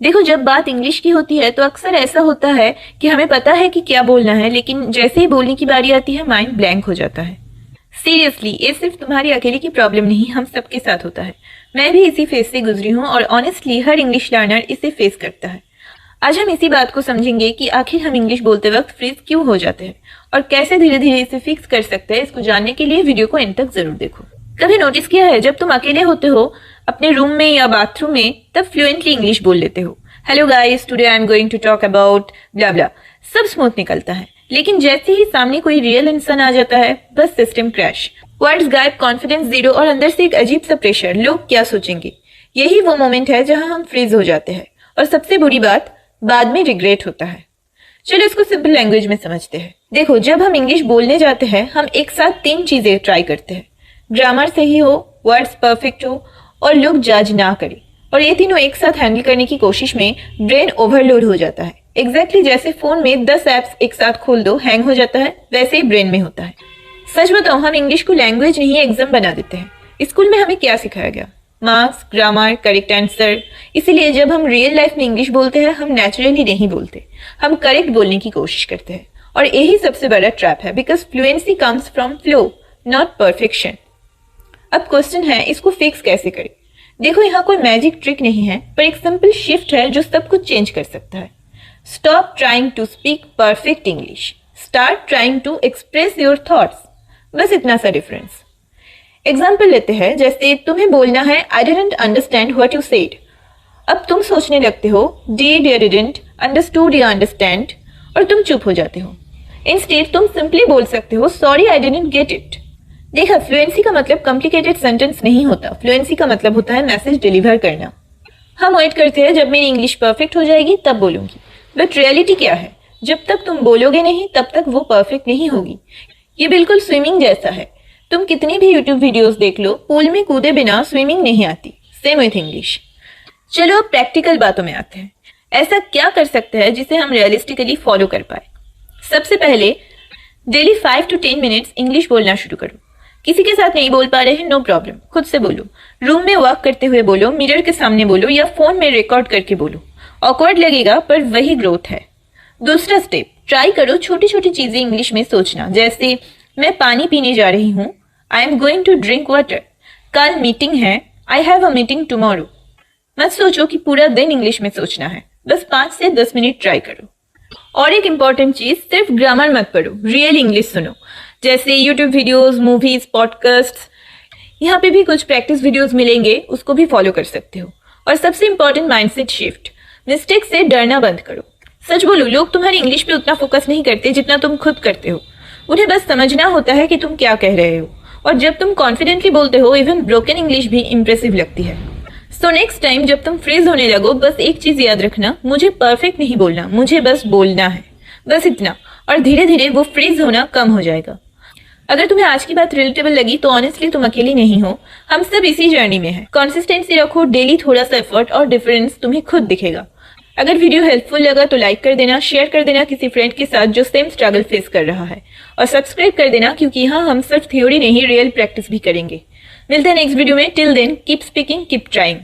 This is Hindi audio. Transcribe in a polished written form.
देखो, जब बात इंग्लिश की होती है तो अक्सर ऐसा होता है कि हमें पता है कि क्या बोलना है, लेकिन जैसे ही बोलने की बारी आती है माइंड ब्लैंक हो जाता है। सीरियसली, ये सिर्फ तुम्हारी अकेले की प्रॉब्लम नहीं, हम सबके साथ होता है। मैं भी इसी फेज से गुजरी हूँ और ऑनेस्टली हर इंग्लिश लर्नर इसे फेस करता है। आज हम इसी बात को समझेंगे कि आखिर हम इंग्लिश बोलते वक्त फ्रीज क्यों हो जाते हैं और कैसे धीरे धीरे इसे फिक्स कर सकते हैं। इसको जानने के लिए वीडियो को एंड तक जरूर देखो। कभी नोटिस किया है, जब तुम अकेले होते हो अपने रूम में या बाथरूम में, तब फ्लुएंटली इंग्लिश बोल लेते हो। Hello guys, today I am going to talk about blah blah, सब स्मूथ निकलता है। लेकिन जैसे ही सामने कोई रियल इंसान आ जाता है, बस सिस्टम क्रैश, वर्ड्स गायब, कॉन्फिडेंस जीरो और अंदर से एक अजीब सा प्रेशर। लोग क्या सोचेंगे, यही वो मोमेंट है जहां हम फ्रीज हो जाते हैं। और सबसे बुरी बात, बाद में रिग्रेट होता है। चलो इसको सिंपल लैंग्वेज में समझते हैं। देखो, जब हम इंग्लिश बोलने जाते हैं, हम एक साथ 3 चीजें ट्राई करते हैं। ग्रामर सही हो, वर्ड्स परफेक्ट हो और लोग जज ना करें। और ये तीनों एक साथ हैंडल करने की कोशिश में ब्रेन ओवरलोड हो जाता है। एग्जैक्टली जैसे फोन में 10 एप्स एक साथ खोल दो, हैंग हो जाता है, वैसे ही ब्रेन में होता है। सच बताओ, हम इंग्लिश को लैंग्वेज नहीं एग्जाम बना देते हैं। स्कूल में हमें क्या सिखाया गया? Marks, grammar, correct answer. इसीलिए जब हम रियल लाइफ में इंग्लिश बोलते हैं, हम नेचुरली नहीं बोलते, हम करेक्ट बोलने की कोशिश करते हैं। और यही सबसे बड़ा ट्रैप है, because fluency comes from flow, not perfection. अब क्वेश्चन है, इसको फिक्स कैसे करें? देखो, यहाँ कोई मैजिक ट्रिक नहीं है, पर एक सिंपल शिफ्ट है जो सब कुछ चेंज कर सकता है। Stop trying to speak perfect English, start trying to express your thoughts. बस इतना सा डिफरेंस। एग्जाम्पल लेते हैं, जैसे तुम्हें बोलना है I didn't understand what you said. अब तुम सोचने लगते हो डिड या डिडंट, अंडरस्टूड या अंडरस्टैंड, और तुम चुप हो जाते हो। इंस्टेड तुम सिंपली बोल सकते हो sorry I didn't get it. देखा, फ्लुएंसी का मतलब कॉम्प्लिकेटेड सेंटेंस नहीं होता। फ्लुएंसी का मतलब होता है मैसेज डिलीवर करना। हम वेट करते हैं जब मेरी इंग्लिश परफेक्ट हो जाएगी तब बोलूंगी, बट रियलिटी क्या है? जब तक तुम बोलोगे नहीं तब तक वो परफेक्ट नहीं होगी। ये बिल्कुल स्विमिंग जैसा है। तुम कितनी भी यूट्यूब वीडियोस देख लो, पूल में कूदे बिना स्विमिंग नहीं आती। Same with English. चलो अब प्रैक्टिकल बातों में आते हैं। ऐसा क्या कर सकते हैं जिसे हम रियलिस्टिकली फॉलो कर पाए? सबसे पहले डेली 5 to 10 मिनट्स इंग्लिश बोलना शुरू करो। किसी के साथ नहीं बोल पा रहे हैं, नो प्रॉब्लम, खुद से बोलो। रूम में वॉक करते हुए बोलो, मिरर के सामने बोलो या फोन में रिकॉर्ड करके बोलो। ऑकवर्ड लगेगा पर वही ग्रोथ है। दूसरा स्टेप, ट्राई करो छोटी छोटी चीजें इंग्लिश में सोचना। जैसे मैं पानी पीने जा रही हूँ, I am going to drink water. कल मीटिंग है, I have a meeting tomorrow. मत सोचो कि पूरा दिन इंग्लिश में सोचना है, बस 5 से 10 मिनट ट्राई करो। और एक इंपॉर्टेंट चीज, सिर्फ ग्रामर मत पढ़ो, रियल इंग्लिश सुनो। जैसे यूट्यूब वीडियोस, मूवीज, पॉडकास्ट, यहाँ पे भी कुछ प्रैक्टिस वीडियोस मिलेंगे, उसको भी फॉलो कर सकते हो। और सबसे इंपॉर्टेंट, माइंडसेट शिफ्ट। मिस्टेक से डरना बंद करो। सच बोलो, लोग तुम्हारी इंग्लिश पे उतना फोकस नहीं करते जितना तुम खुद करते हो। उन्हें बस समझना होता है कि तुम क्या कह रहे हो। और जब तुम कॉन्फिडेंटली बोलते हो, इवन ब्रोकन इंग्लिश भी इंप्रेसिव लगती है। सो नेक्स्ट टाइम जब तुम फ्रीज होने लगो, बस एक चीज याद रखना, मुझे परफेक्ट नहीं बोलना, मुझे बस बोलना है, बस इतना। और धीरे धीरे वो फ्रीज होना कम हो जाएगा। अगर तुम्हें आज की बात रिलेटेबल लगी तो ऑनेस्टली तुम अकेली नहीं हो, हम सब इसी जर्नी में हैं। कंसिस्टेंसी रखो, डेली थोड़ा सा एफर्ट और डिफरेंस तुम्हें खुद दिखेगा। अगर वीडियो हेल्पफुल लगा तो लाइक कर देना, शेयर कर देना किसी फ्रेंड के साथ जो सेम स्ट्रगल फेस कर रहा है, और सब्सक्राइब कर देना, क्योंकि यहाँ हम सिर्फ थ्योरी नहीं, रियल प्रैक्टिस भी करेंगे। मिलते हैं नेक्स्ट वीडियो में। Till then keep speaking, keep trying.